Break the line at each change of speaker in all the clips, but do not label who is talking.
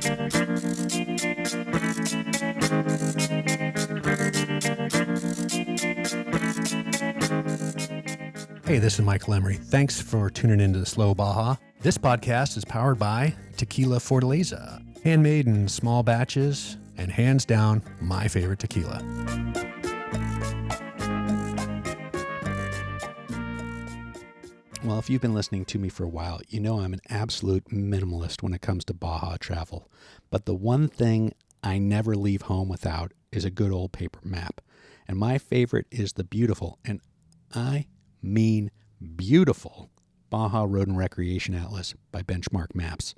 Hey, this is Michael Emery. Thanks for tuning into the Slow Baja. This podcast is powered by Tequila Fortaleza, handmade in small batches, and hands down, my favorite tequila. Well, if you've been listening to me for a while, you know I'm an absolute minimalist when it comes to Baja travel. But the one thing I never leave home without is a good old paper map. And my favorite is the beautiful, and I mean beautiful, Baja Road and Recreation Atlas by Benchmark Maps.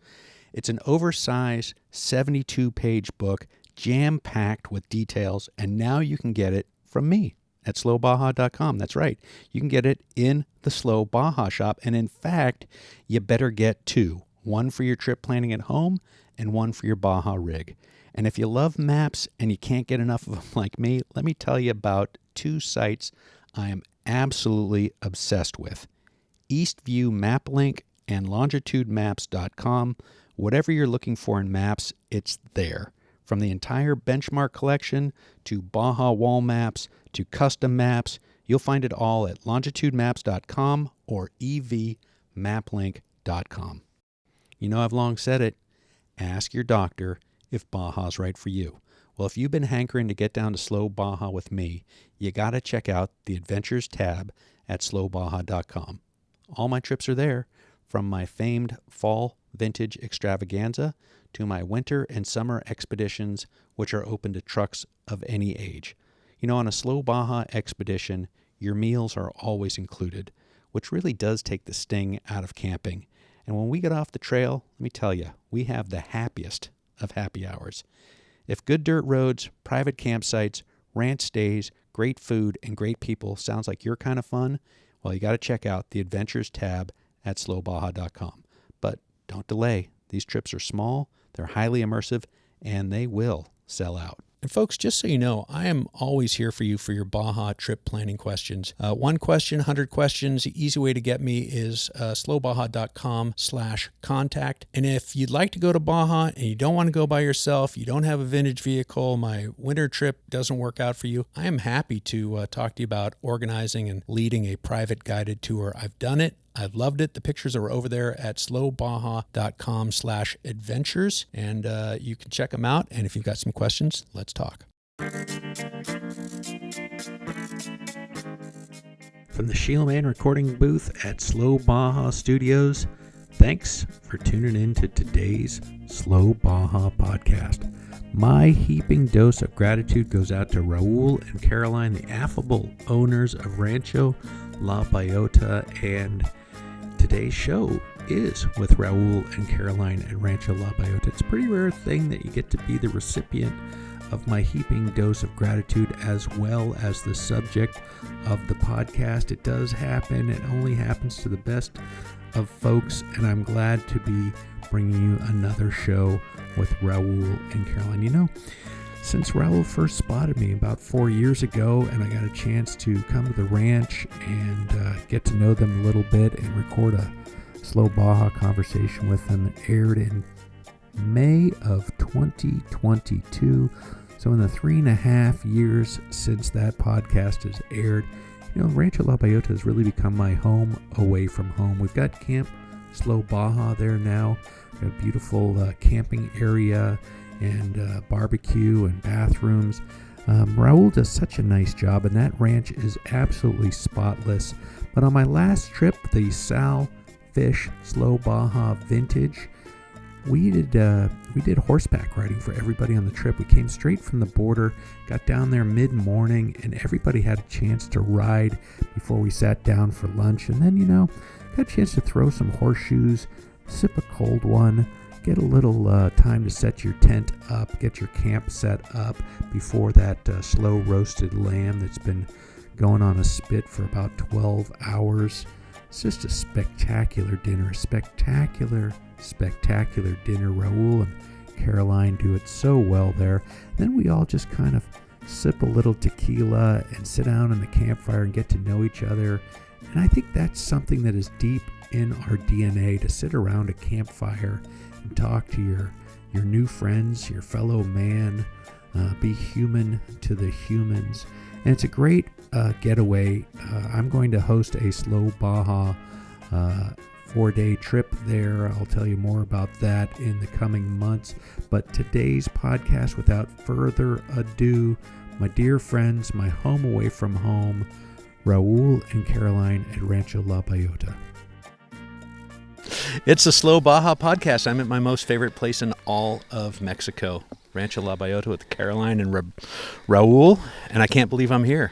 It's an oversized 72-page book, jam-packed with details, and now you can get it from me at slowbaja.com. That's right. You can get it in the Slow Baja shop, and in fact, you better get two. One for your trip planning at home and one for your Baja rig. And if you love maps and you can't get enough of them like me, let me tell you about two sites I am absolutely obsessed with. Eastview MapLink and longitudemaps.com. Whatever you're looking for in maps, it's there. From the entire benchmark collection to Baja wall maps to custom maps, you'll find it all at longitudemaps.com or evmaplink.com. You know, I've long said it, ask your doctor if Baja's right for you. Well, if you've been hankering to get down to Slow Baja with me, you got to check out the Adventures tab at slowbaja.com. All my trips are there, from my famed fall vintage extravaganza to my winter and summer expeditions, which are open to trucks of any age. You know, on a Slow Baja expedition, your meals are always included, which really does take the sting out of camping. And when we get off the trail, let me tell you, we have the happiest of happy hours. If good dirt roads, private campsites, ranch stays, great food, and great people sounds like your kind of fun, well, you got to check out the Adventures tab at slowbaja.com. But don't delay. These trips are small, they're highly immersive, and they will sell out. And folks, just so you know, I am always here for you for your Baja trip planning questions. One question, 100 questions. The easy way to get me is slowbaja.com/contact. And if you'd like to go to Baja and you don't want to go by yourself, you don't have a vintage vehicle, my winter trip doesn't work out for you, I am happy to talk to you about organizing and leading a private guided tour. I've done it. I've loved it. The pictures are over there at slowbaja.com/adventures, and you can check them out. And if you've got some questions, let's talk. From the Shieldman recording booth at Slow Baja Studios, thanks for tuning in to today's Slow Baja podcast. My heaping dose of gratitude goes out to Raul and Caroline, the affable owners of Rancho La Bellota, and today's show is with Raul and Caroline at Rancho La Bellota. It's a pretty rare thing that you get to be the recipient of my heaping dose of gratitude as well as the subject of the podcast. It does happen. It only happens to the best of folks, and I'm glad to be bringing you another show with Raul and Caroline. You know, since Raul first spotted me about 4 years ago and I got a chance to come to the ranch and get to know them a little bit and record a Slow Baja conversation with them, that aired in May of 2022. So in the 3.5 years since that podcast has aired, you know, Rancho La Bellota has really become my home away from home. We've got Camp Slow Baja there now. We've got a beautiful camping area and barbecue and bathrooms. Raul does such a nice job, and that ranch is absolutely spotless. But on my last trip, the Sal Fish Slow Baja Vintage, we did horseback riding for everybody on the trip. We came straight from the border, got down there mid-morning, and everybody had a chance to ride before we sat down for lunch. And then, you know, got a chance to throw some horseshoes, sip a cold one, get a little time to set your tent up, get your camp set up before that slow roasted lamb that's been going on a spit for about 12 hours. It's just a spectacular dinner, spectacular dinner. Raul and Caroline do it so well there. Then we all just kind of sip a little tequila and sit down in the campfire and get to know each other. And I think that's something that is deep in our DNA, to sit around a campfire and talk to your your new friends, your fellow man. Be human to the humans. And it's a great getaway. I'm going to host a Slow Baja 4-day trip there. I'll tell you more about that in the coming months. But today's podcast, without further ado, my dear friends, my home away from home, Raul and Caroline at Rancho La Bellota.
It's the Slow Baja podcast. I'm at my most favorite place in all of Mexico, Rancho La Bellota, with Caroline and Raul, and I can't believe I'm here.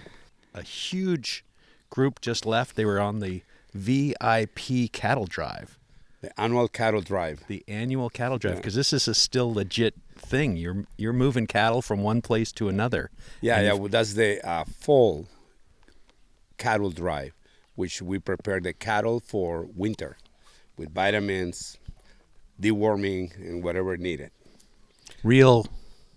A huge group just left. They were on the VIP cattle drive.
The annual cattle drive.
The annual cattle drive, because this is a still legit thing. You're moving cattle from one place to another.
Well, that's the fall cattle drive, which we prepare the cattle for winter with vitamins, deworming, and whatever needed.
Real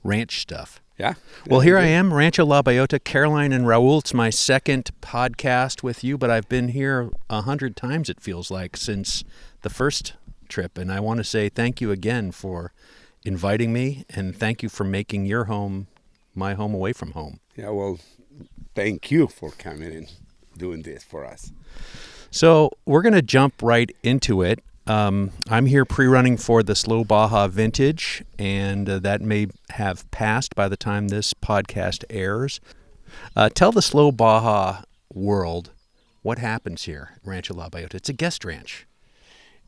ranch stuff.
Yeah.
Well, here I am, Rancho La Bellota, Caroline and Raul. It's my second podcast with you, but I've been here 100 times, it feels like, since the first trip. And I want to say thank you again for inviting me, and thank you for making your home my home away from home.
Yeah, well, thank you for coming and doing this for us.
So we're going to jump right into it. I'm here pre-running for the Slow Baja Vintage, and that may have passed by the time this podcast airs. Tell the Slow Baja world what happens here at Rancho La Bellota. It's a guest ranch.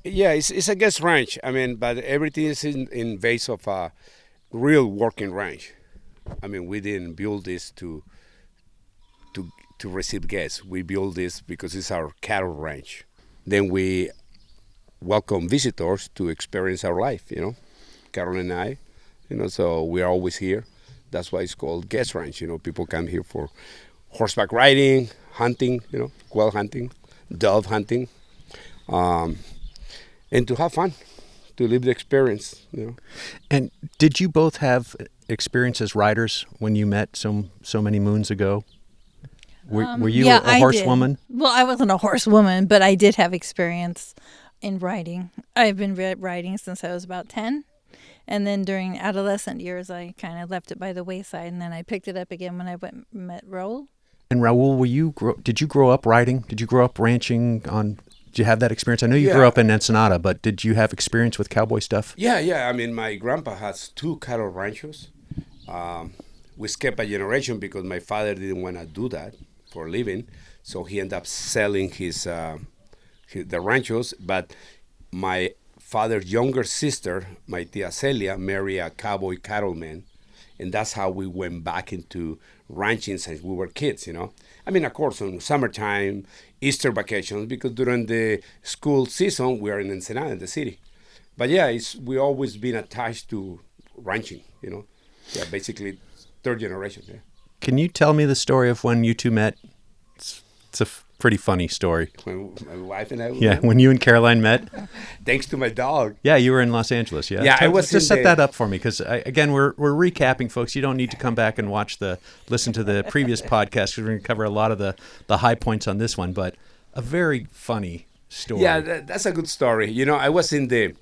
Yeah, it's a guest ranch. I mean, but everything is in base of a real working ranch. I mean, we didn't build this to receive guests. We build this because it's our cattle ranch. Then we welcome visitors to experience our life, Caroline and I, so we're always here. That's why it's called guest ranch. People come here for horseback riding, hunting, quail hunting, dove hunting, and to have fun, to live the experience,
And did you both have experience as riders when you met so many moons ago? Were you a horsewoman?
Well, I wasn't a horsewoman, but I did have experience in riding. I've been riding since I was about 10. And then during adolescent years, I kind of left it by the wayside. And then I picked it up again when I met Raul.
And Raul, did you grow up riding? Did you grow up ranching did you have that experience? I know you grew up in Ensenada, but did you have experience with cowboy stuff?
Yeah. I mean, my grandpa has 2 cattle ranchos. We skipped a generation because my father didn't want to do that for a living. So he ended up selling the ranchos, but my father's younger sister, my tia Celia, married a cowboy cattleman, and that's how we went back into ranching since we were kids, I mean, of course, on summertime, Easter vacations, because during the school season, we are in Ensenada, in the city. But yeah, we always been attached to ranching, Yeah, basically, 3rd generation, yeah.
Can you tell me the story of when you two met? It's a pretty funny story.
When my wife and I
met? When you and Caroline met?
Thanks to my dog.
Yeah, you were in Los Angeles, yeah?
Yeah, I was
Just set that up for me, because, again, we're recapping, folks. You don't need to come back and listen to the previous podcast, because we're going to cover a lot of the high points on this one, but a very funny story.
Yeah, that's a good story. I was in the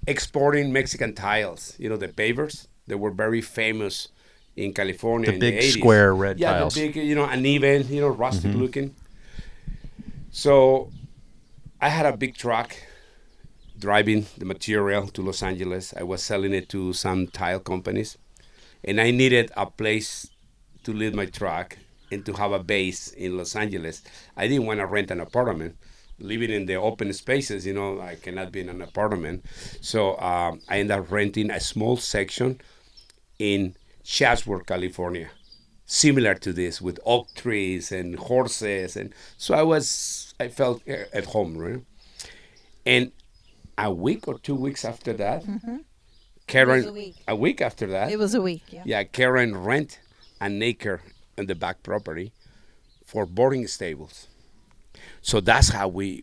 exporting Mexican tiles, the pavers. They were very famous in California in the 80s.
The big square red tiles.
Yeah, the big, uneven, rustic looking. So I had a big truck driving the material to Los Angeles. I was selling it to some tile companies. And I needed a place to leave my truck and to have a base in Los Angeles. I didn't want to rent an apartment. Living in the open spaces, I cannot be in an apartment. So I ended up renting a small section in Chatsworth, California, similar to this, with oak trees and horses, and so I felt at home, right? And a week or 2 weeks after that, Karen,
It was a week.
A week after that,
It was a week, yeah.
Yeah, Karen rent an acre on the back property for boarding stables. So that's how we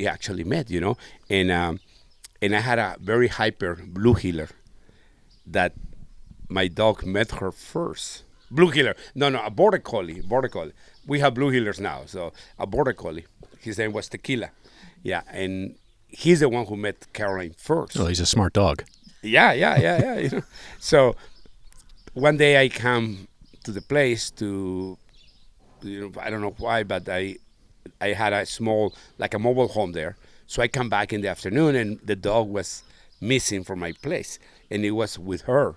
actually met, and I had a very hyper blue heeler that my dog met her first. Blue heeler. No, a border collie. We have blue heelers now, so a border collie. His name was Tequila. Yeah, and he's the one who met Caroline first.
Well, he's a smart dog.
Yeah. So one day I come to the place to, I don't know why, but I had a small, like a mobile home there. So I come back in the afternoon, and the dog was missing from my place, and it was with her.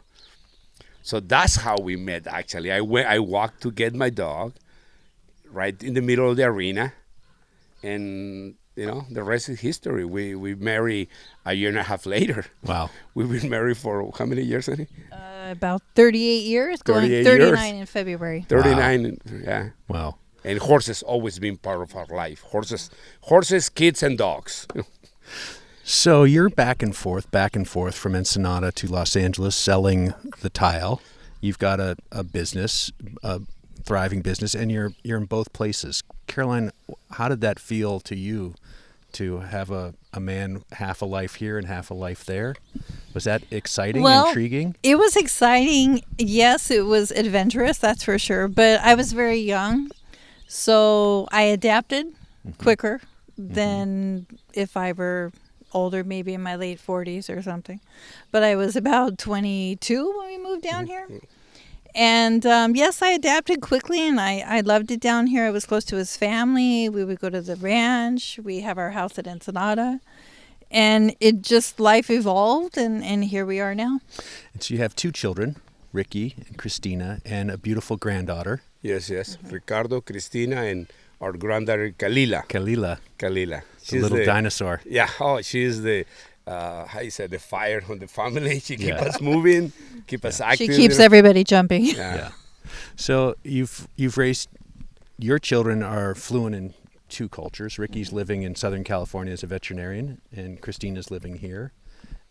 So that's how we met. Actually, I walked to get my dog right in the middle of the arena, and the rest is history. We married a year and a half later.
Wow.
We've been married for how many years, honey?
About 38 years, going
38
39
years.
in February.
39. Yeah.
Wow.
And horses always been part of our life. Horses, kids, and dogs.
So you're back and forth from Ensenada to Los Angeles selling the tile. You've got a business, a thriving business, and you're in both places. Caroline, how did that feel to you to have a man half a life here and half a life there? Was that exciting, intriguing?
It was exciting. Yes, it was adventurous, that's for sure. But I was very young, so I adapted quicker than if I were older, maybe in my late 40s or something. But I was about 22 when we moved down here. And yes, I adapted quickly, and I loved it down here. I was close to his family. We would go to the ranch. We have our house at Ensenada. And it just, life evolved, and here we are now.
And so you have 2 children, Ricky and Christina, and a beautiful granddaughter.
Yes. Ricardo, Cristina, and our granddaughter, Kalila.
The
She's
little dinosaur.
Yeah. Oh, she's the, how you say, the fire on the family. She keeps us moving, keep us active.
She keeps everybody jumping.
Yeah. So you've raised, your children are fluent in 2 cultures. Ricky's living in Southern California as a veterinarian, and Christina's living here.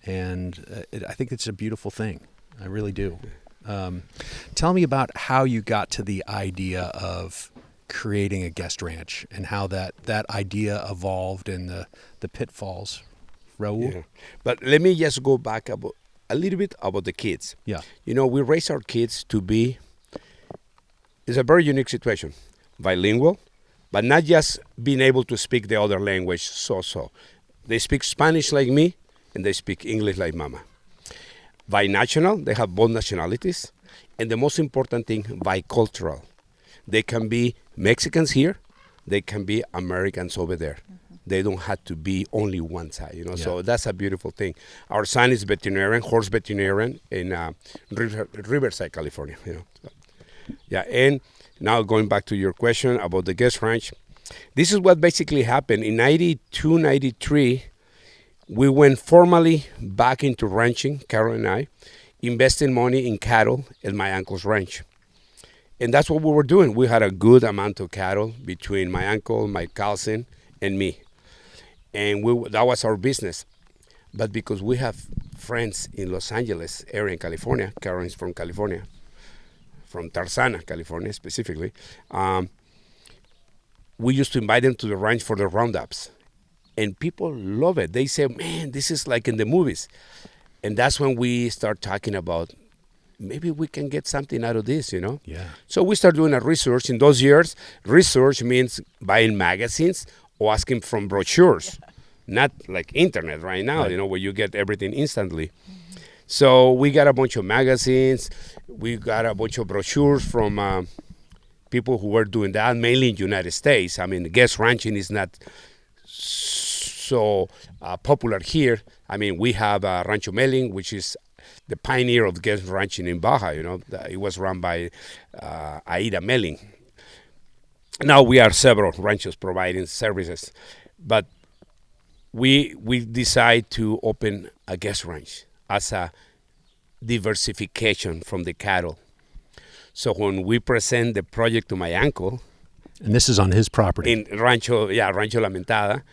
And I think it's a beautiful thing. I really do. Tell me about how you got to the idea of creating a guest ranch and how that idea evolved and the pitfalls. Raul?
Yeah. But let me just go back a little bit about the kids.
Yeah.
We raise our kids to be, it's a very unique situation. Bilingual, but not just being able to speak the other language so. They speak Spanish like me, and they speak English like mama. Binational, they have both nationalities. And the most important thing, bicultural. They can be Mexicans here, they can be Americans over there. They don't have to be only one side,
Yeah.
So that's a beautiful thing. Our son is veterinarian, horse veterinarian in Riverside, California, Yeah, and now going back to your question about the guest ranch, this is what basically happened. In 92, 93, we went formally back into ranching, Carol and I, investing money in cattle at my uncle's ranch. And that's what we were doing. We had a good amount of cattle between my uncle, my cousin, and me. And that was our business. But because we have friends in Los Angeles area in California, Caroline's from California, from Tarzana, California specifically, we used to invite them to the ranch for the roundups. And people love it. They say, man, this is like in the movies. And that's when we start talking about, maybe we can get something out of this,
Yeah.
So we start doing a research. In those years, research means buying magazines or asking from brochures, not like internet right now,
Right.
where you get everything instantly. So we got a bunch of magazines. We got a bunch of brochures from people who were doing that, mainly in the United States. I mean, guest ranching is not so popular here. I mean, we have Rancho Melling, which is the pioneer of guest ranching in Baja. It was run by Aida Melling. Now we are several ranchos providing services, but we decide to open a guest ranch as a diversification from the cattle. So when we present the project to my uncle,
And this is on his property.
in Rancho La Mentada.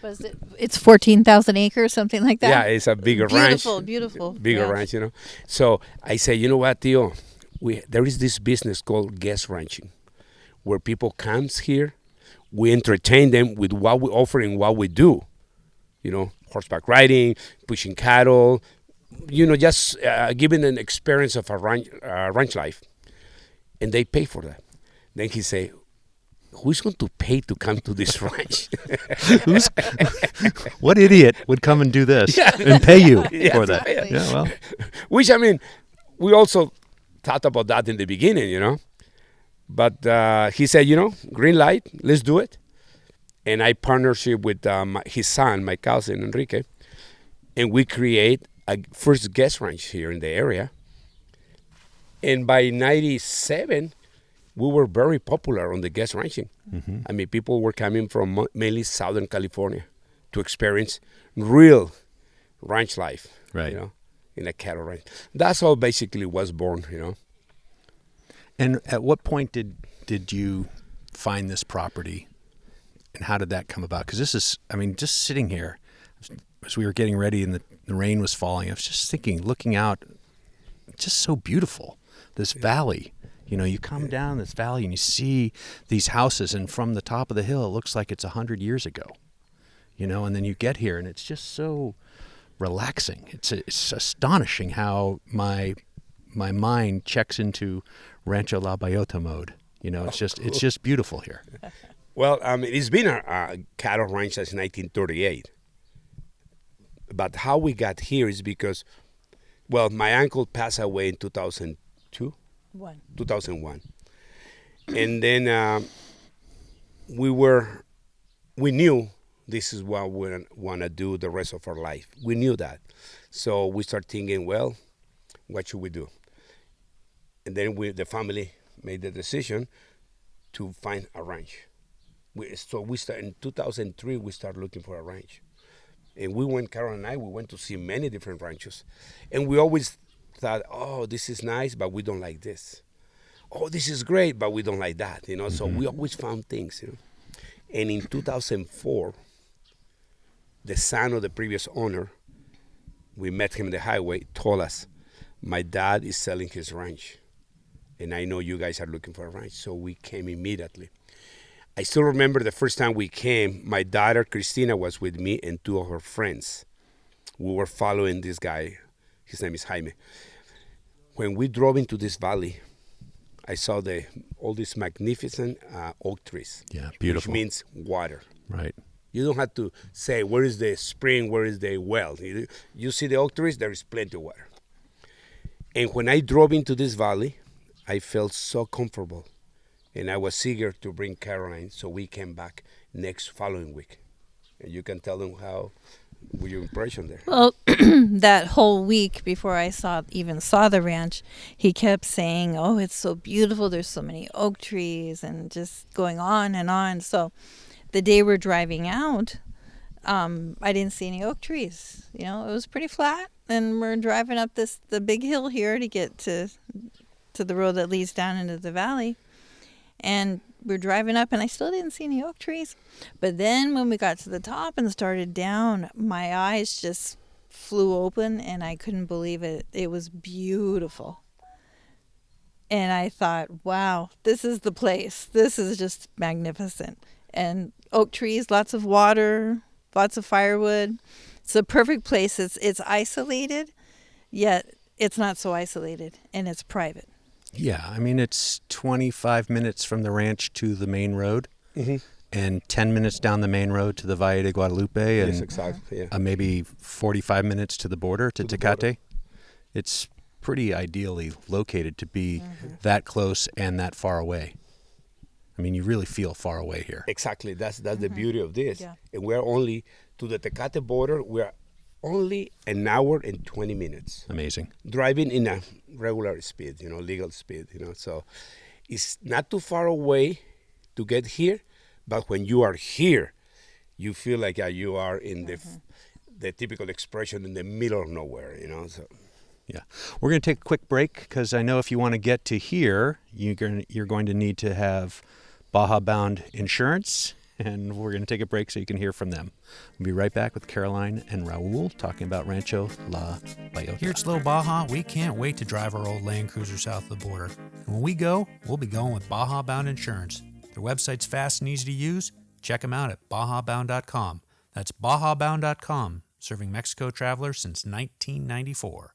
It's 14,000 acres, something like that.
Yeah, it's a bigger ranch.
Beautiful.
Bigger ranch, So I say, you know what, Tio? There is this business called guest ranching, where people comes here, we entertain them with what we offer and what we do. Horseback riding, pushing cattle, just giving an experience of a ranch life. And they pay for that. Then he say, who's going to pay to come to this ranch?
What idiot would come and do this and pay you for that? Yeah, well,
Which, I mean, we also thought about that in the beginning, you know. But he said, green light, let's do it. And I partnership with his son, my cousin, Enrique, and we create a first guest ranch here in the area. And by 97, we were very popular on the guest ranching.
Mm-hmm.
I mean, people were coming from mainly Southern California to experience real ranch life,
right?
In a cattle ranch. That's how basically was born,
And at what point did you find this property, and how did that come about? Because this is, I mean, just sitting here, as we were getting ready and the rain was falling, I was just thinking, looking out, just so beautiful, this valley. You come down this valley and you see these houses, and from the top of the hill, it looks like it's 100 years ago, and then you get here and it's just so relaxing. It's astonishing how my mind checks into Rancho La Bellota mode. It's just beautiful here.
Well, it's been a cattle ranch since 1938. But how we got here is because, my uncle passed away in 2002. 2001. And then we knew this is what we want to do the rest of our life. We knew that. So we started thinking, well, what should we do? And then the family made the decision to find a ranch. So we started in 2003, we started looking for a ranch. And Caroline and I, we went to see many different ranches. And we always thought, oh, this is nice, but we don't like this. Oh, this is great, but we don't like that, Mm-hmm. So we always found things, And in 2004, the son of the previous owner, we met him on the highway, told us, my dad is selling his ranch. And I know you guys are looking for a ranch. So we came immediately. I still remember the first time we came, my daughter, Christina, was with me and two of her friends. We were following this guy. His name is Jaime. When we drove into this valley, I saw all these magnificent oak trees.
Yeah, beautiful.
Which means water.
Right.
You don't have to say, where is the spring, where is the well? You see the oak trees, there is plenty of water. And when I drove into this valley, I felt so comfortable. And I was eager to bring Caroline, so we came back following week. And you can tell them how was your impression there.
Well, that whole week before I even saw the ranch, he kept saying, oh, it's so beautiful. There's so many oak trees, and just going on and on. So the day we're driving out, I didn't see any oak trees. It was pretty flat. And we're driving up the big hill here to get to the road that leads down into the valley. And we're driving up, and I still didn't see any oak trees. But then when we got to the top and started down, my eyes just flew open, and I couldn't believe it. It was beautiful. And I thought, wow, this is the place. This is just magnificent. And oak trees, lots of water, lots of firewood. It's a perfect place. It's isolated, yet it's not so isolated, and it's private.
Yeah, I mean, it's 25 minutes from the ranch to the main road,
mm-hmm.
and 10 minutes down the main road to the Valle de Guadalupe, and
yes, exactly. Yeah.
Maybe 45 minutes to the border, to Tecate. It's pretty ideally located to be that close and that far away. I mean, you really feel far away here.
Exactly. That's the beauty of this. Yeah. And we're only to the Tecate border. We're only an hour and 20 minutes.
Amazing.
Driving in a regular speed, legal speed, So it's not too far away to get here, but when you are here, you feel like you are in the typical expression in the middle of nowhere, So.
Yeah. We're going to take a quick break because I know if you want to get to here, you're going to need to have Baja-bound insurance. And we're going to take a break so you can hear from them. We'll be right back with Caroline and Raul talking about Rancho La Bellota.
Here at Slow Baja, we can't wait to drive our old Land Cruiser south of the border. And when we go, we'll be going with Baja Bound Insurance. Their website's fast and easy to use. Check them out at bajabound.com. That's bajabound.com, serving Mexico travelers since 1994.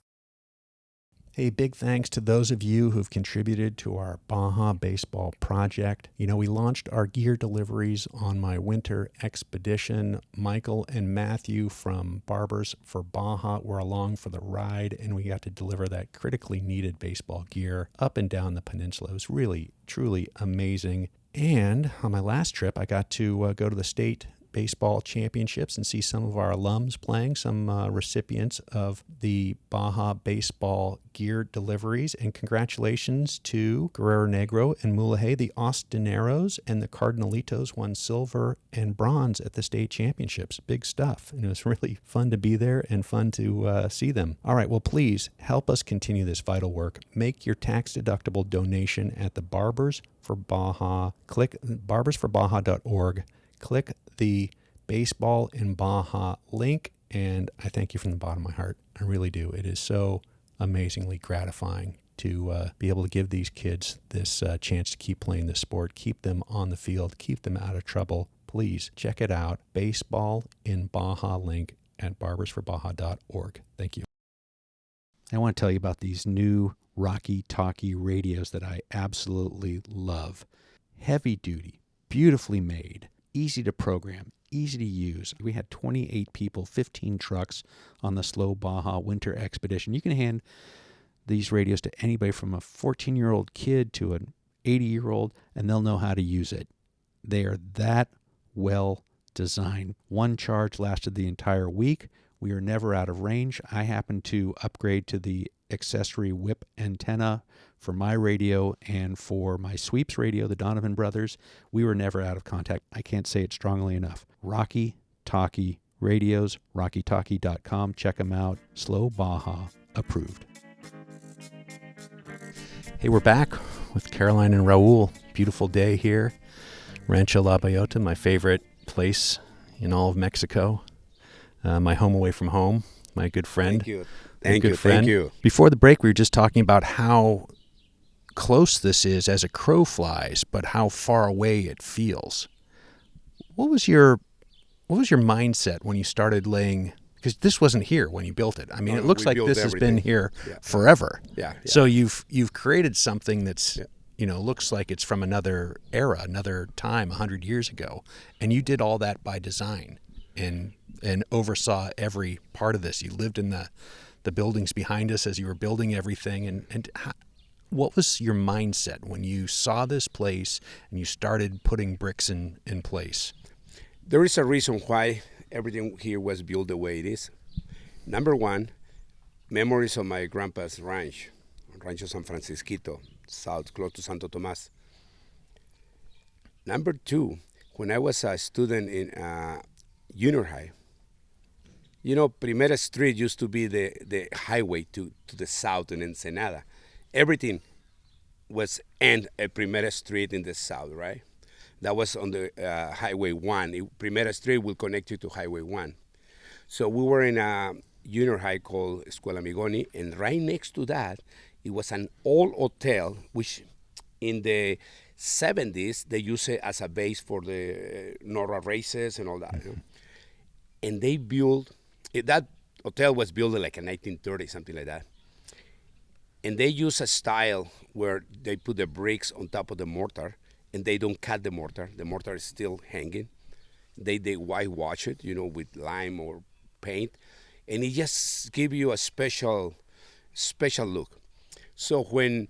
Hey, big thanks to those of you who've contributed to our Baja Baseball project. You know, we launched our gear deliveries on my winter expedition. Michael and Matthew from Barbers for Baja were along for the ride, and we got to deliver that critically needed baseball gear up and down the peninsula. It was really, truly amazing. And on my last trip, I got to go to the state baseball championships and see some of our alums playing, some recipients of the Baja baseball gear deliveries. And congratulations to Guerrero Negro and Mulegé. The Austineros and the Cardinalitos won silver and bronze at the state championships. Big stuff. And it was really fun to be there and fun to see them. All right, well, please help us continue this vital work. Make your tax-deductible donation at the Barbers for Baja. Click barbersforbaja.org. Click the Baseball in Baja link, and I thank you from the bottom of my heart. I really do. It is so amazingly gratifying to be able to give these kids this chance to keep playing this sport, keep them on the field, keep them out of trouble. Please check it out. Baseball in Baja link at barbersforbaja.org. Thank you. I want to tell you about these new Rocky Talkie radios that I absolutely love. Heavy duty, beautifully made, easy to program, easy to use. We had 28 people, 15 trucks on the Slow Baja winter expedition. You can hand these radios to anybody from a 14-year-old kid to an 80-year-old, and they'll know how to use it. They are that well designed. One charge lasted the entire week. We are never out of range. I happened to upgrade to the accessory whip antenna for my radio and for my sweeps radio, the Donovan brothers. We were never out of contact. I can't say it strongly enough. Rocky Talkie radios, rockytalkie.com. Check them out. Slow Baja approved. Hey, we're back with Caroline and Raul. Beautiful day here. Rancho La Bellota, my favorite place in all of Mexico. My home away from home. My good friend.
Thank you. Thank you.
Before the break, we were just talking about how close this is as a crow flies, but how far away it feels. What was your mindset when you started laying? Because this wasn't here when you built it. I mean, it looks like this has been here forever.
Yeah.
So you've created something that's looks like it's from another era, another time, 100 years ago, and you did all that by design and oversaw every part of this. You lived in the buildings behind us as you were building everything. And what was your mindset when you saw this place and you started putting bricks in place?
There is a reason why everything here was built the way it is. Number one, memories of my grandpa's ranch, Rancho San Francisquito, south, close to Santo Tomas. Number two, when I was a student in junior high, Primera Street used to be the highway to the south in Ensenada. Everything was end at Primera Street in the south, right? That was on the Highway 1. Primera Street will connect you to Highway 1. So we were in a junior high called Escuela Migoni, and right next to that, it was an old hotel, which in the 70s, they used it as a base for the NORA races and all that. And they built, that hotel was built like in 1930, something like that. And they use a style where they put the bricks on top of the mortar, and they don't cut the mortar. The mortar is still hanging. They whitewash it, with lime or paint, and it just gives you a special look. So when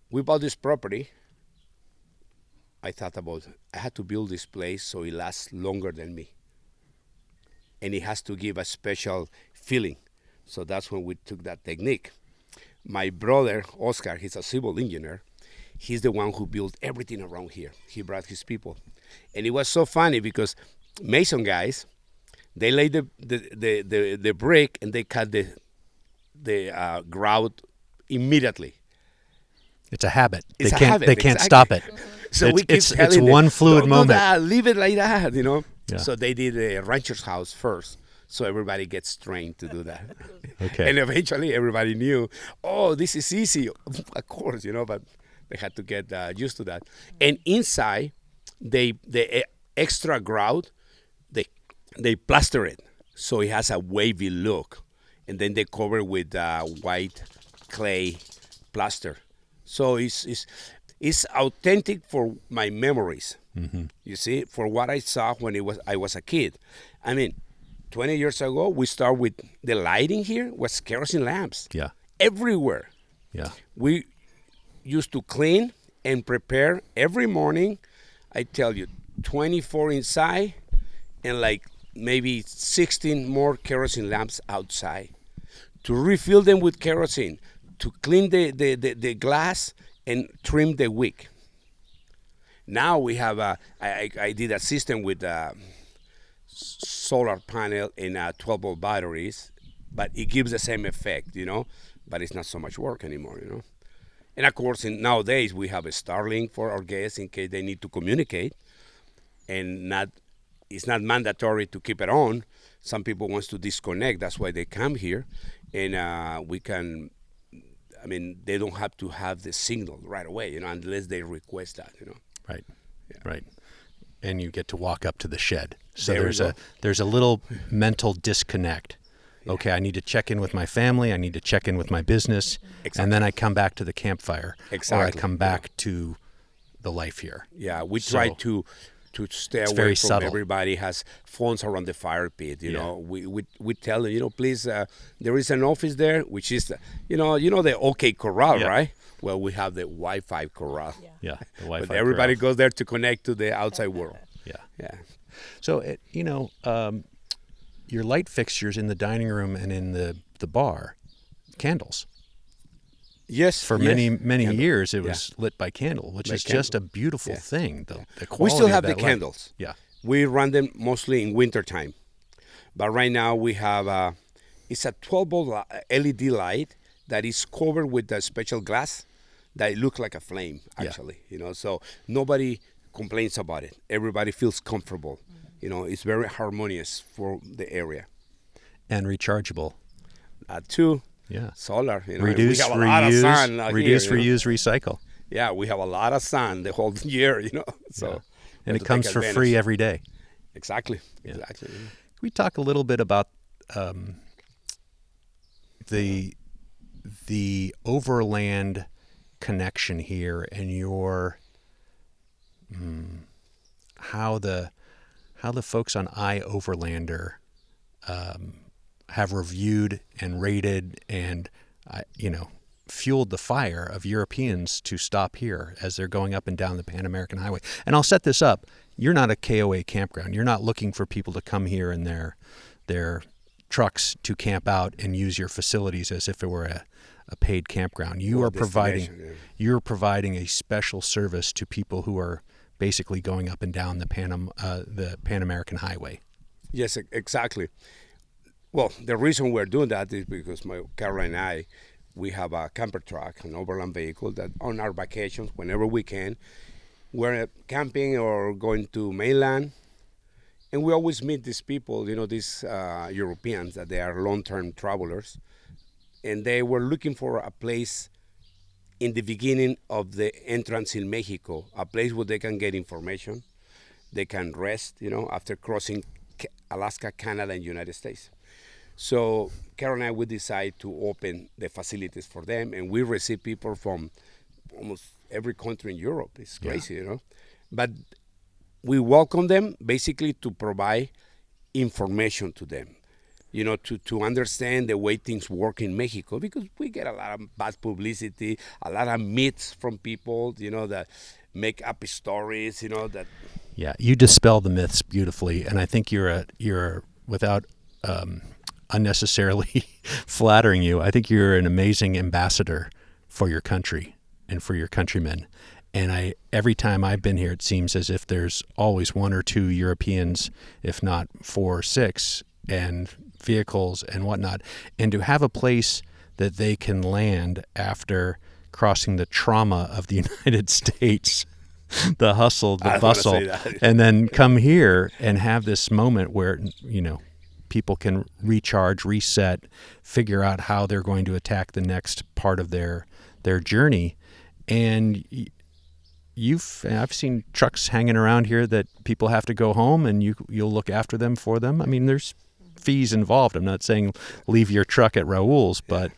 we bought this property, I thought about, I had to build this place so it lasts longer than me. And it has to give a special feeling. So that's when we took that technique. My brother, Oscar, he's a civil engineer. He's the one who built everything around here. He brought his people. And it was so funny because Mason guys, they laid the brick and they cut the grout immediately.
It's a habit.
It's
they
a
can't.
habit,
They can't
exactly.
stop it.
So we keep
it's
telling them,
one fluid
don't
moment.
do that, leave it like that,
Yeah.
So they did a rancher's house first, so everybody gets trained to do that.
Okay.
And eventually everybody knew, oh, this is easy, of course, but they had to get used to that. And inside, the extra grout, they plaster it, so it has a wavy look, and then they cover with white clay plaster. So it's authentic for my memories. You see, for what I saw when I was a kid. I mean, 20 years ago, we started with the lighting here was kerosene lamps.
Yeah.
Everywhere.
Yeah.
We used to clean and prepare every morning. I tell you, 24 inside and like maybe 16 more kerosene lamps outside to refill them with kerosene, to clean the glass and trim the wick. Now we have I did a system with solar panel and 12-volt batteries, but it gives the same effect, but it's not so much work anymore, And of course, nowadays we have a Starlink for our guests in case they need to communicate, and it's not mandatory to keep it on. Some people wants to disconnect, that's why they come here, and we can. I mean, they don't have to have the signal right away, unless they request that,
Right.
Yeah.
Right. And you get to walk up to the shed. So
There
there's a little mental disconnect. Yeah. Okay, I need to check in with my family. I need to check in with my business.
Exactly.
And then I come back to the campfire.
Exactly.
Or I come back to the life here.
Yeah, we try to stay away
very
from
subtle.
everybody has phones around the fire pit. We tell them, please, there is an office there, which is, the OK Corral,
Yeah.
right? Well, we have the Wi-Fi Corral.
Yeah, the Wi-Fi.
But everybody
corral.
goes there to connect to the outside world.
Yeah.
Yeah.
So, your light fixtures in the dining room and in the bar, candles.
Yes.
For
yes.
many
Candle.
years, it was lit by candle, which
By
is just a
candle.
beautiful
Yeah.
thing. The quality
We still have
of
the
that light.
candles.
Yeah.
We run them mostly in wintertime. But right now we have, it's a 12-volt LED light that is covered with a special glass that it looks like a flame, actually. So nobody complains about it. Everybody feels comfortable. It's very harmonious for the area.
And rechargeable.
Too.
Yeah.
Solar.
Reduce,
we have a lot of sun out
reduce,
here,
reuse, recycle.
Yeah, we have a lot of sun the whole year, So.
Yeah.
we
And
have
it
to
comes
take
for
advantage.
free every day.
Exactly.
Yeah.
Exactly.
Can we talk a little bit about the Overland connection here and your how the folks on iOverlander have reviewed and rated and fueled the fire of Europeans to stop here as they're going up and down the Pan American Highway. And I'll set this up. You're not a KOA campground. You're not looking for people to come here in their trucks to camp out and use your facilities as if it were a paid campground. You're providing a special service to people who are basically going up and down the Pan American Highway.
Yes, exactly. Well, the reason we're doing that is because Caroline and I, we have a camper truck, an Overland vehicle that on our vacations, whenever we can, we're camping or going to mainland, and we always meet these people, these Europeans that they are long-term travelers, and they were looking for a place in the beginning of the entrance in Mexico, a place where they can get information, they can rest, after crossing Alaska, Canada, and United States. So Carol and I, we decide to open the facilities for them, and we receive people from almost every country in Europe. It's crazy, But we welcome them basically to provide information to them, to understand the way things work in Mexico, because we get a lot of bad publicity, a lot of myths from people, that make up stories, that.
Yeah, you dispel the myths beautifully, and I think you're without unnecessarily flattering you, I think you're an amazing ambassador for your country and for your countrymen. And every time I've been here, it seems as if there's always one or two Europeans, if not 4 or 6, and vehicles and whatnot. And to have a place that they can land after crossing the trauma of the United States, the hustle, the bustle, and then come here and have this moment where, people can recharge, reset, figure out how they're going to attack the next part of their journey. And I've seen trucks hanging around here that people have to go home, and you'll look after them for them. I mean, there's fees involved. I'm not saying leave your truck at Raul's, but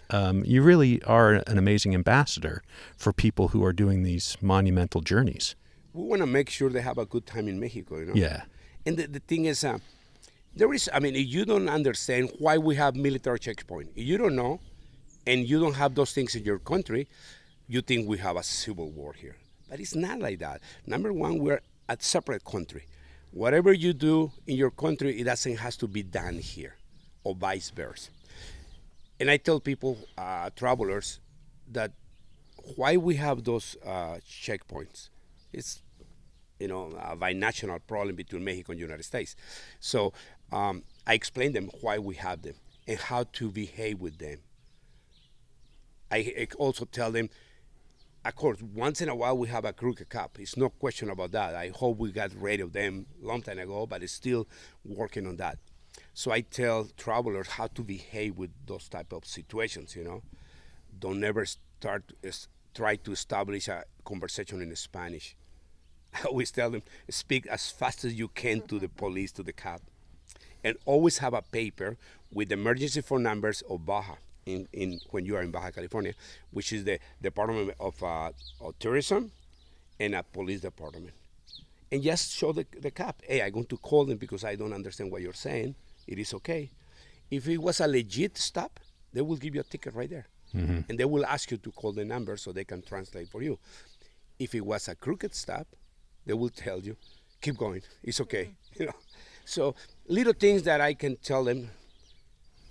you really are an amazing ambassador for people who are doing these monumental journeys.
We want to make sure they have a good time in Mexico, you know?
Yeah.
And the thing is, there is, I mean, if you don't understand why we have military checkpoint, if you don't know, and you don't have those things in your country, you think we have a civil war here. But it's not like that. Number one, we're a separate country. Whatever you do in your country, it doesn't have to be done here, or vice versa. And I tell people, travelers, that why we have those checkpoints. It's, you know, a binational problem between Mexico and the United States. So I explain them why we have them and how to behave with them. I also tell them, of course, once in a while we have a crooked cop. It's no question about that. I hope we got rid of them a long time ago, but it's still working on that. So I tell travelers how to behave with those type of situations, you know. Don't ever try to establish a conversation in Spanish. I always tell them, speak as fast as you can to the police, to the cop. And always have a paper with emergency phone numbers of Baja, when you are in Baja California, which is the Department of Tourism and a police department. And just show the cop, hey, I'm going to call them because I don't understand what you're saying. It is okay. If it was a legit stop, they will give you a ticket right there. Mm-hmm. And they will ask you to call the number so they can translate for you. If it was a crooked stop, they will tell you, keep going, it's okay. Mm-hmm. You know, so little things that I can tell them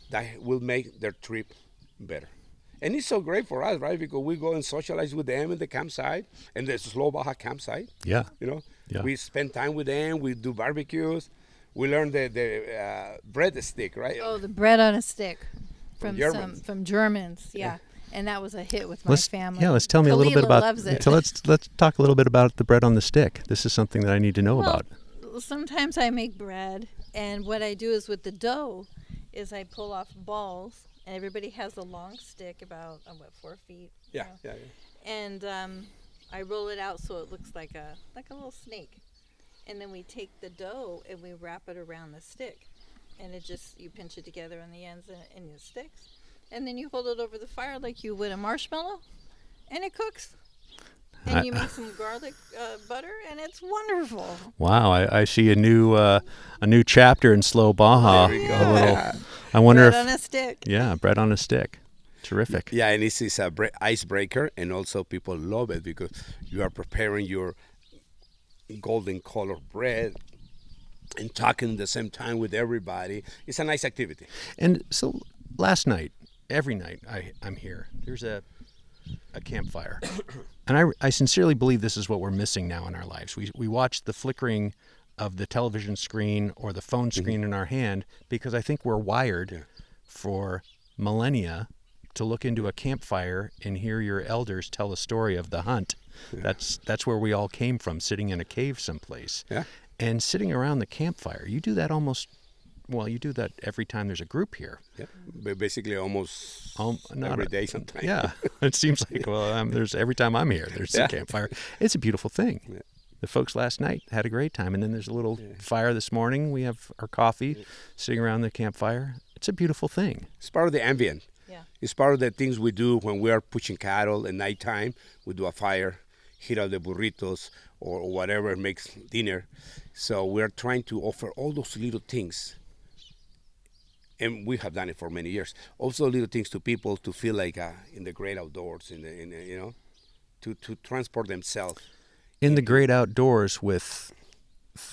that will make their trip better. And it's so great for us, right? Because we go and socialize with them in the campsite, and the Slow Baja campsite.
Yeah.
You know,
yeah.
We spend time with them. We do barbecues. We learn the bread stick, right?
Oh, the bread on a stick from
Germans.
Yeah. And that was a hit with my family.
Yeah, let's tell me a little bit about.
Loves it.
So let's talk a little bit about the bread on the stick. This is something that I need to know about.
Sometimes I make bread, and what I do is with the dough, is I pull off balls, and everybody has a long stick about 4 feet.
Yeah, yeah.
And I roll it out so it looks like a little snake, and then we take the dough and we wrap it around the stick, and you pinch it together on the ends and it sticks, and then you hold it over the fire like you would a marshmallow, and it cooks. And you make some garlic butter, and it's wonderful.
Wow, I see a new chapter in Slow Baja.
There you go.
I wonder
bread on a stick.
Yeah, bread on a stick. Terrific.
Yeah, and this is a icebreaker, and also people love it because you are preparing your golden color bread and talking at the same time with everybody. It's a nice activity.
And so last night, every night I'm here, there's a campfire. And I sincerely believe this is what we're missing now in our lives. We watch the flickering of the television screen or the phone screen in our hand because I think we're wired for millennia to look into a campfire and hear your elders tell a story of the hunt. Yeah. That's where we all came from, sitting in a cave someplace. Yeah. And sitting around the campfire, you do that you do that every time there's a group here.
Yeah, but basically almost every day sometimes.
Yeah, it seems like, there's every time I'm here, there's a campfire. It's a beautiful thing. Yeah. The folks last night had a great time, and then there's a little fire this morning. We have our coffee sitting around the campfire. It's a beautiful thing.
It's part of the ambient.
Yeah.
It's part of the things we do when we are pushing cattle at nighttime. We do a fire, heat up the burritos or whatever makes dinner. So we're trying to offer all those little things. And we have done it for many years. Also, little things to people to feel like in the great outdoors, to transport themselves.
In the great outdoors with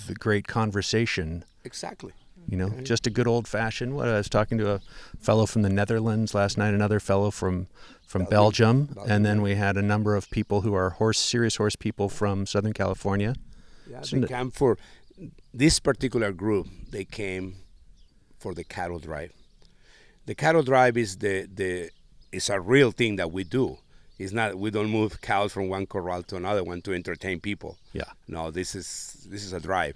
the great conversation.
Exactly.
Just a good old-fashioned. I was talking to a fellow from the Netherlands last night, another fellow from Belgium, and then we had a number of people who are serious horse people from Southern California.
Yeah, they came for this particular group. They came for the cattle drive. The cattle drive is is a real thing that we do. It's not, we don't move cows from one corral to another one to entertain people.
Yeah.
No, this is a drive.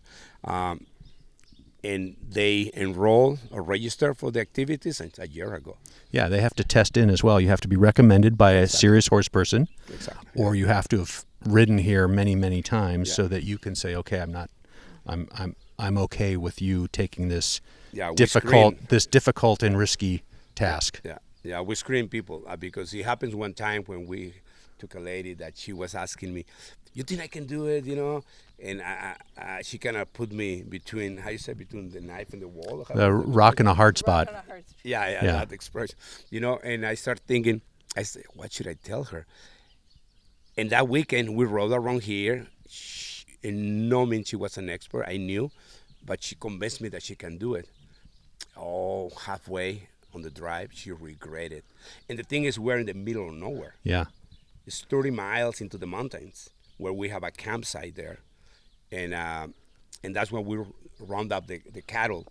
And they enroll or register for the activities a year ago.
Yeah, they have to test in as well. You have to be recommended by a serious horse person.
Exactly.
Or you have to have ridden here many, many times so that you can say, okay, I'm not I'm okay with you taking this
Yeah, we
difficult and risky task.
Yeah, we screen people because it happens one time when we took a lady that she was asking me, "You think I can do it?" And she kind of put me between, how you say, between the knife and the wall.
The rock and a hard spot.
Yeah, that expression. And I start thinking, I said, what should I tell her? And that weekend we rode around here. And no means she was an expert, I knew, but she convinced me that she can do it. Oh, halfway on the drive, she regretted. And the thing is, we're in the middle of nowhere.
Yeah.
It's 30 miles into the mountains where we have a campsite there. And that's when we round up the cattle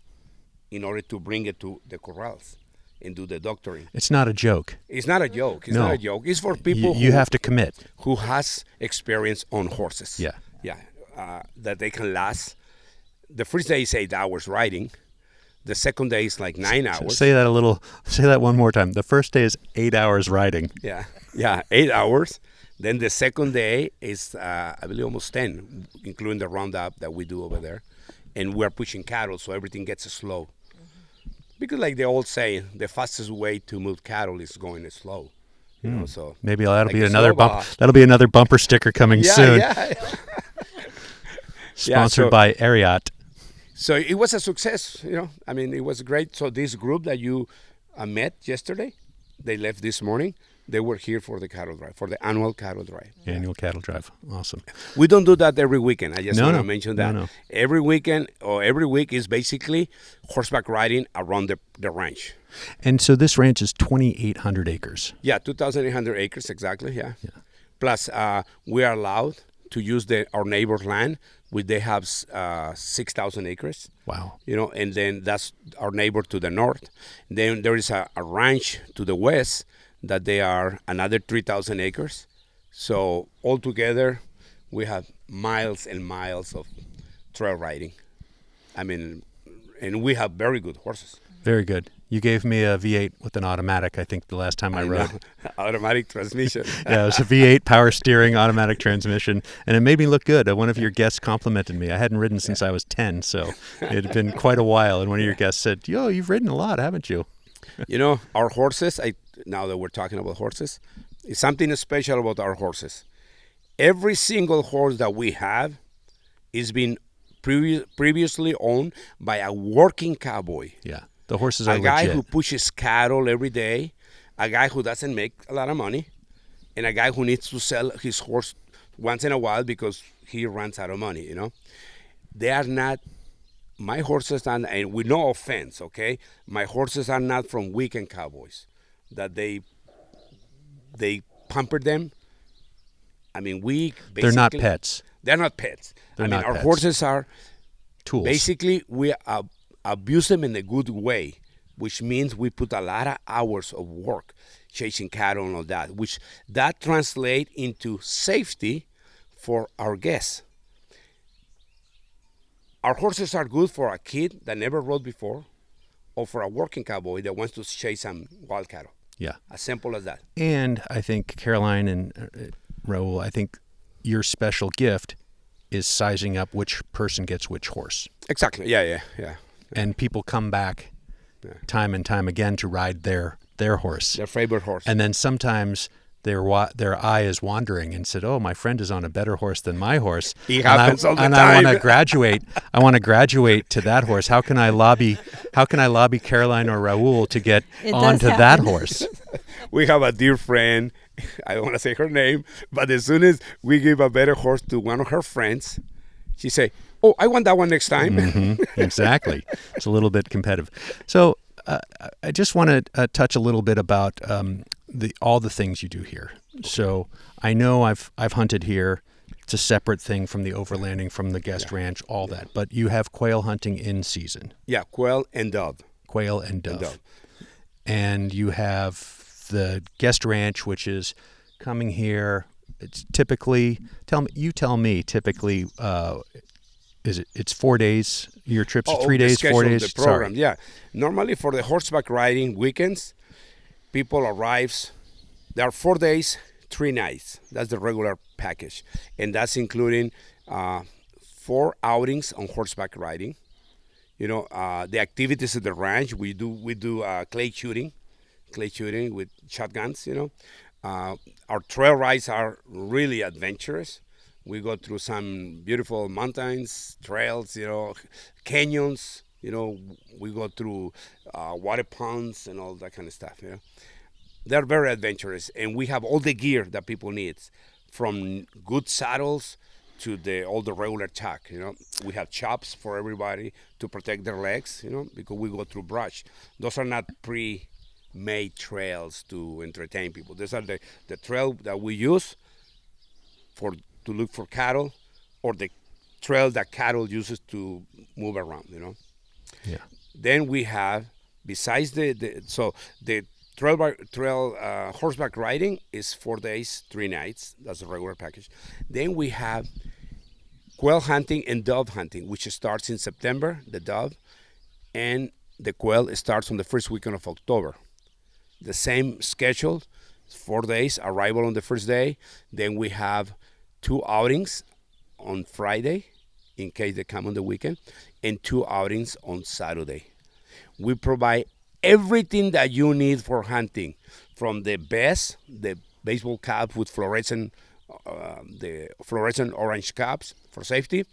in order to bring it to the corrals and do the doctoring.
It's not a joke.
It's not a joke. It's not a joke. It's for people
you have to commit.
Who has experience on horses.
Yeah.
That they can last. The first day is 8 hours riding. The second day is like 9 hours.
Say that one more time. The first day is 8 hours riding.
Yeah, 8 hours. Then the second day is, I believe, almost 10, including the roundup that we do over there. And we're pushing cattle, so everything gets slow. Because like the old saying, the fastest way to move cattle is going slow. So
maybe that'll be
another
bumper sticker coming soon.
Yeah.
Sponsored by Ariat.
So it was a success, I mean, it was great. So this group that you met yesterday, they left this morning. They were here for the cattle drive, for the annual cattle drive.
Annual cattle drive. Awesome.
We don't do that every weekend. I just want to mention that.
No.
Every weekend or every week is basically horseback riding around the ranch.
And so this ranch is 2,800 acres.
Yeah, 2,800 acres, exactly, yeah. Plus, we are allowed to use our neighbor's land. They have 6,000 acres.
Wow.
And then that's our neighbor to the north. Then there is a ranch to the west that they are another 3,000 acres. So altogether, we have miles and miles of trail riding. I mean, and we have very good horses.
Very good. You gave me a V8 with an automatic, I think, the last time I rode.
Automatic transmission.
Yeah, it was a V8 power steering automatic transmission, and it made me look good. One of your guests complimented me. I hadn't ridden since I was 10, so it had been quite a while. And one of your guests said, "Yo, you've ridden a lot, haven't you?"
Our horses, now that we're talking about horses, is something special about our horses. Every single horse that we have is been previously owned by a working cowboy.
Yeah. The horses are
a guy
legit.
who pushes cattle every day, a guy who doesn't make a lot of money, and a guy who needs to sell his horse once in a while because he runs out of money, They are not, my horses are, and with no offense, okay? My horses are not from weekend cowboys, that they pamper them. I mean,
they're not pets.
They're not pets. Our
pets.
horses are
tools.
Basically, we abuse them in a good way, which means we put a lot of hours of work chasing cattle and all that, which that translates into safety for our guests. Our horses are good for a kid that never rode before or for a working cowboy that wants to chase some wild cattle.
Yeah.
As simple as that.
And I think Caroline and Raul, I think your special gift is sizing up which person gets which horse.
Exactly. Yeah.
And people come back time and time again to ride their horse.
Their favorite horse.
And then sometimes their eye is wandering and said, "Oh, my friend is on a better horse than my horse."
It happens all the time.
I want to graduate. I want to graduate to that horse. How can I lobby Caroline or Raul to get onto that horse?
We have a dear friend. I don't want to say her name, but as soon as we give a better horse to one of her friends, she say, "Oh, I want that one next time."
Mm-hmm. Exactly. It's a little bit competitive. So I just want to touch a little bit about all the things you do here. So I know I've hunted here. It's a separate thing from the overlanding, from the guest ranch, all that. But you have quail hunting in season.
Yeah, quail and dove.
Quail and dove. And you have the guest ranch, which is coming here. It's typically, tell me, typically, it's 4 days? Your trips are 3 days, 4 days?
The program, yeah. Normally for the horseback riding weekends, people arrives. There are 4 days, 3 nights. That's the regular package. And that's including 4 outings on horseback riding. The activities at the ranch, we do clay shooting with shotguns. Our trail rides are really adventurous. We go through some beautiful mountains, trails, canyons. We go through water ponds and all that kind of stuff. They're very adventurous, and we have all the gear that people need, from good saddles to all the regular tack. We have chops for everybody to protect their legs. Because we go through brush. Those are not pre-made trails to entertain people. These are the trail that we use to look for cattle, or the trail that cattle uses to move around.
Yeah.
Then we have, besides the trail horseback riding is 4 days, 3 nights. That's a regular package. Then we have quail hunting and dove hunting, which starts in September, the dove, and the quail starts on the first weekend of October. The same schedule, 4 days, arrival on the first day. Then we have 2 outings on Friday, in case they come on the weekend, and 2 outings on Saturday. We provide everything that you need for hunting, from the baseball cap with the fluorescent orange caps for safety.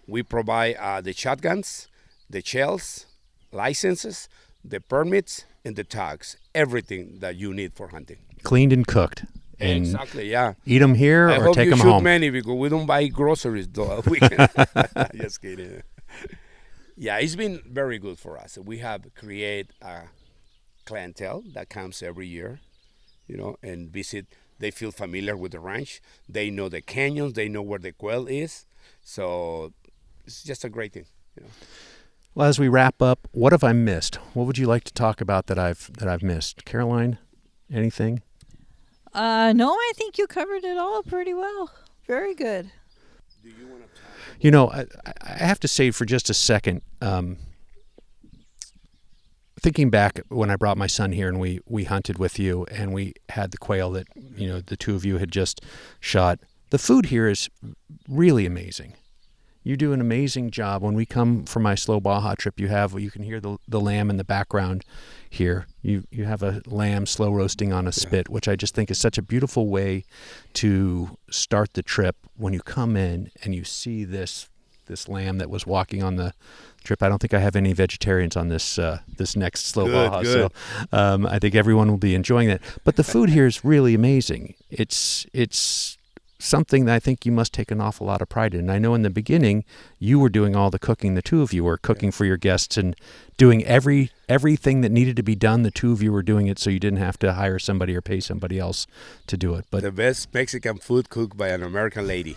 We provide the shotguns, the shells, licenses, the permits, and the tags. Everything that you need for hunting.
Cleaned and cooked. And
exactly, yeah.
Eat them here
I
or
hope
take
you
them
shoot
home.
many, because we don't buy groceries though. We can. Just kidding. Yeah, it's been very good for us. We have created a clientele that comes every year, and visit. They feel familiar with the ranch. They know the canyons. They know where the quail is. So it's just a great thing.
Well, as we wrap up, what have I missed? What would you like to talk about that I've missed? Caroline, anything?
No, I think you covered it all pretty well. Very good.
Do you want to talk?
I have to say for just a second, thinking back when I brought my son here and we hunted with you and we had the quail that, the two of you had just shot. The food here is really amazing. You do an amazing job. When we come for my Slow Baja trip, you can hear the lamb in the background here. You have a lamb slow roasting on a spit, which I just think is such a beautiful way to start the trip. When you come in and you see this lamb that was walking on the trip. I don't think I have any vegetarians on this next Slow Baja,
good.
So I think everyone will be enjoying that. But the food here is really amazing. It's something that I think you must take an awful lot of pride in. And I know in the beginning you were doing all the cooking. The two of you were cooking for your guests and doing everything that needed to be done. The two of you were doing it, so you didn't have to hire somebody or pay somebody else to do it. But
the best Mexican food cooked by an American lady.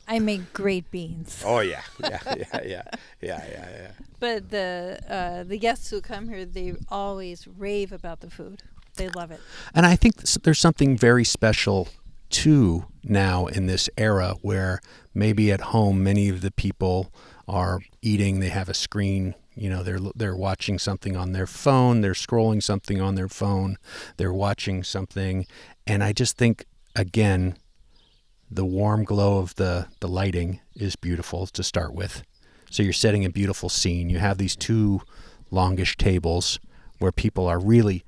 I make great beans.
Oh yeah.
But the guests who come here, they always rave about the food. They love it.
And I think there's something very special too now in this era where maybe at home many of the people are eating, they have a screen, they're watching something on their phone, they're scrolling something on their phone, they're watching something, and I just think again the warm glow of the lighting is beautiful to start with. So you're setting a beautiful scene. You have these 2 longish tables where people are really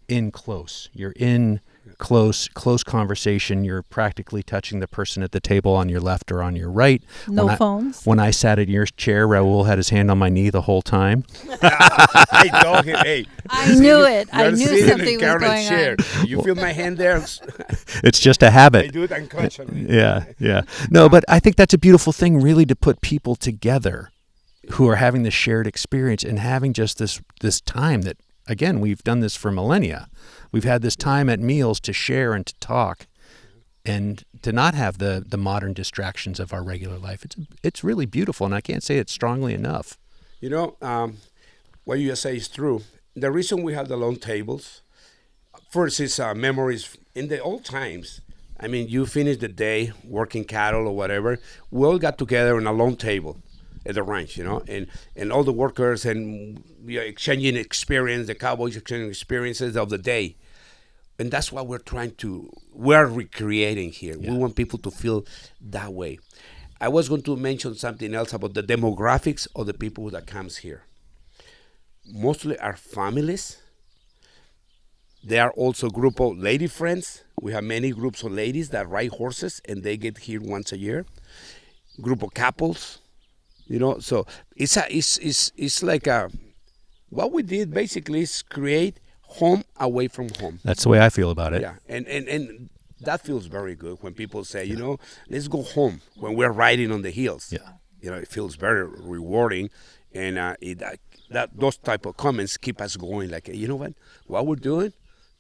in close. You're in close conversation. You're practically touching the person at the table on your left or on your right.
No phones.
When I sat in your chair, Raul had his hand on my knee the whole time.
I told him, hey.
I knew it. I knew
sitting
something
in
was
Caroline's
going
chair.
on.
You feel my hand there?
It's just a habit.
I do it unconsciously.
Yeah. No, but I think that's a beautiful thing, really, to put people together who are having this shared experience and having just this time that, again, we've done this for millennia. We've had this time at meals to share and to talk and to not have the modern distractions of our regular life. It's really beautiful, and I can't say it strongly enough.
What you just say is true. The reason we have the long tables, first is memories. In the old times, you finish the day working cattle or whatever, we all got together on a long table at the ranch, and all the workers, and we are exchanging experience, the cowboys exchanging experiences of the day. And that's what we're recreating here. Yeah. We want people to feel that way. I was going to mention something else about the demographics of the people that comes here. Mostly are families. There are also a group of lady friends. We have many groups of ladies that ride horses, and they get here once a year. Group of couples, So it's like what we did basically is create home away from home.
That's the way I feel about it.
Yeah, and that feels very good when people say, let's go home when we're riding on the hills.
Yeah.
It feels very rewarding, and those type of comments keep us going. Like, you know what we're doing,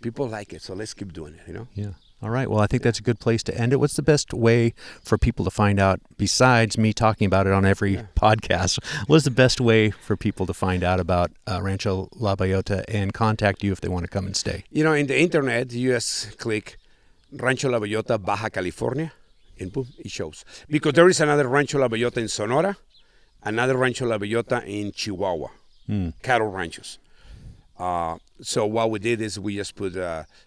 people like it, so let's keep doing it.
Yeah. All right. Well, I think that's a good place to end it. What's the best way for people to find out, besides me talking about it on every podcast, what is the best way for people to find out about Rancho La Bellota and contact you if they want to come and stay?
In the internet, you just click Rancho La Bellota, Baja California, and boom, it shows. Because there is another Rancho La Bellota in Sonora, another Rancho La Bellota in Chihuahua, cattle ranchos. So what we did is we just put,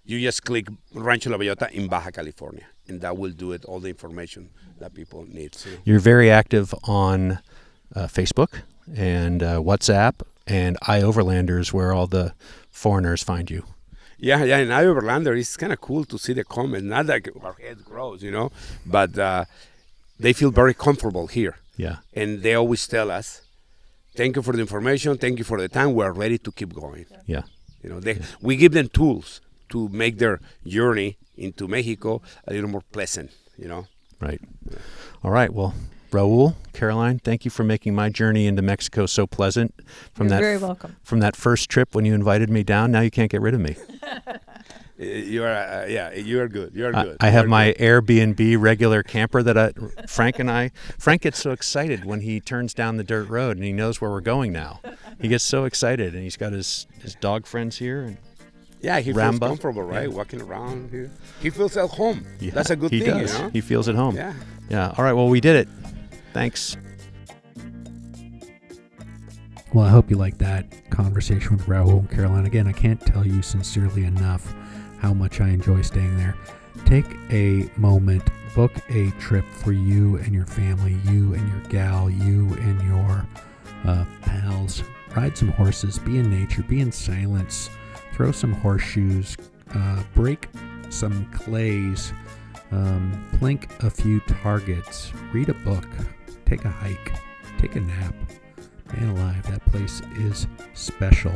you just click Rancho La Bellota in Baja California, and that will do it, all the information that people need. So.
You're very active on Facebook and WhatsApp and iOverlanders, where all the foreigners find you.
Yeah, in Overlander, it's kind of cool to see the comments. Not that our head grows, but they feel very comfortable here.
Yeah.
And they always tell us, thank you for the information, thank you for the time, we're ready to keep going.
Yeah.
We give them tools to make their journey into Mexico a little more pleasant,
Right. All right. Well, Raul, Caroline, thank you for making my journey into Mexico so pleasant.
You're very welcome.
From that first trip when you invited me down, now you can't get rid of me.
You are good. You're good.
I have my Airbnb regular camper that Frank gets so excited when he turns down the dirt road and he knows where we're going now. He gets so excited, and he's got his dog friends here. And
he feels comfortable, right? Yeah. Walking around here. He feels at home.
Yeah,
that's a good
thing,
He does.
He feels at home.
Yeah.
Yeah. All right. Well, we did it. Thanks.
Well, I hope you liked that conversation with Raul and Caroline. Again, I can't tell you sincerely enough how much I enjoy staying there. Take a moment, book a trip for you and your family, you and your gal, you and your pals. Ride some horses, be in nature, be in silence, throw some horseshoes, break some clays, plink a few targets, read a book, take a hike, take a nap. Man alive, that place is special.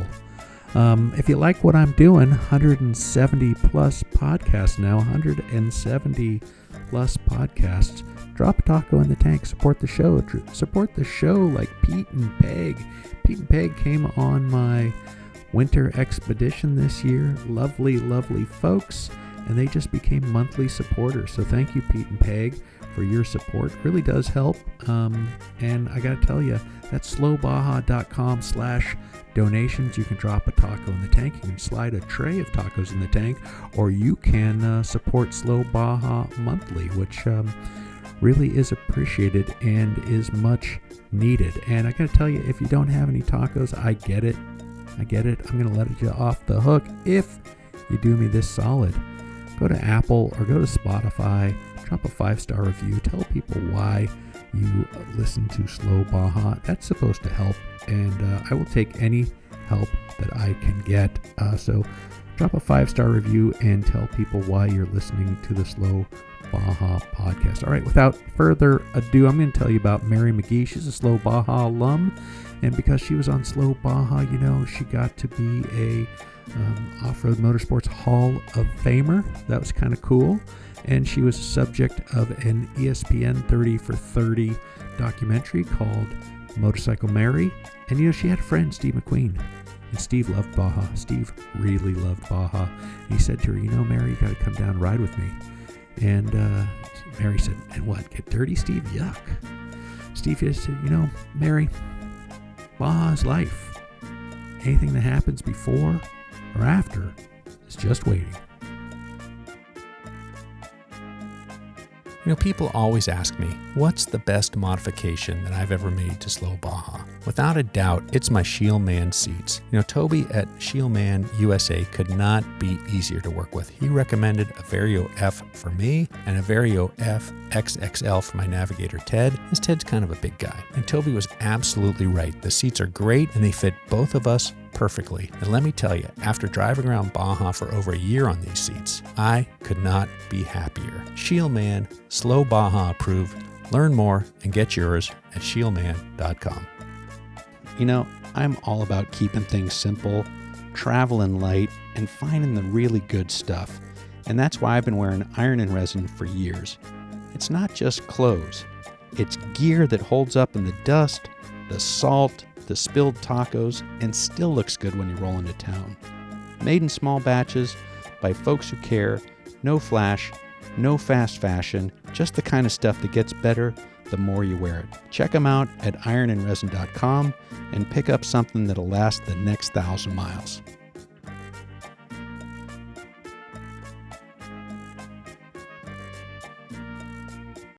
If you like what I'm doing, 170 plus podcasts now, 170 plus podcasts. Drop a taco in the tank. Support the show. Support the show like Pete and Peg. Pete and Peg came on my winter expedition this year. Lovely, lovely folks. And they just became monthly supporters. So thank you, Pete and Peg, for your support. Really does help. And I got to tell you, that's slowbaja.com/donations. You can drop a taco in the tank. You can slide a tray of tacos in the tank. Or you can support Slow Baja monthly, which really is appreciated and is much needed. And I got to tell you, if you don't have any tacos, I get it. I'm going to let you off the hook if you do me this solid. Go to Apple or go to Spotify, drop a 5-star review, tell people why you listen to Slow Baja. That's supposed to help, and I will take any help that I can get. So drop a 5-star review and tell people why you're listening to the Slow Baja podcast. All right, without further ado, I'm going to tell you about Mary McGee. She's a Slow Baja alum, and because she was on Slow Baja, she got to be a Off-Road Motorsports Hall of Famer. That was kind of cool. And she was a subject of an ESPN 30 for 30 documentary called Motorcycle Mary. And she had a friend, Steve McQueen. And Steve loved Baja. Steve really loved Baja. And he said to her, Mary, you got to come down and ride with me. And Mary said, and what, get dirty, Steve? Yuck. Steve just said, Mary, Baja's life. Anything that happens before or after is just waiting.
People always ask me, what's the best modification that I've ever made to Slow Baja? Without a doubt, it's my Shieldman seats. Toby at Shieldman USA could not be easier to work with. He recommended a Vario F for me and a Vario F XXL for my navigator Ted, as Ted's kind of a big guy. And Toby was absolutely right. The seats are great and they fit both of us perfectly. And let me tell you, after driving around Baja for over a year on these seats, I could not be happier. Shieldman, Slow Baja approved. Learn more and get yours at shieldman.com.
I'm all about keeping things simple, traveling light, and finding the really good stuff. And that's why I've been wearing iron and resin for years. It's not just clothes. It's gear that holds up in the dust, the salt, the spilled tacos, and still looks good when you roll into town. Made in small batches by folks who care, no flash, no fast fashion, just the kind of stuff that gets better the more you wear it. Check them out at ironandresin.com and pick up something that'll last the next 1,000 miles.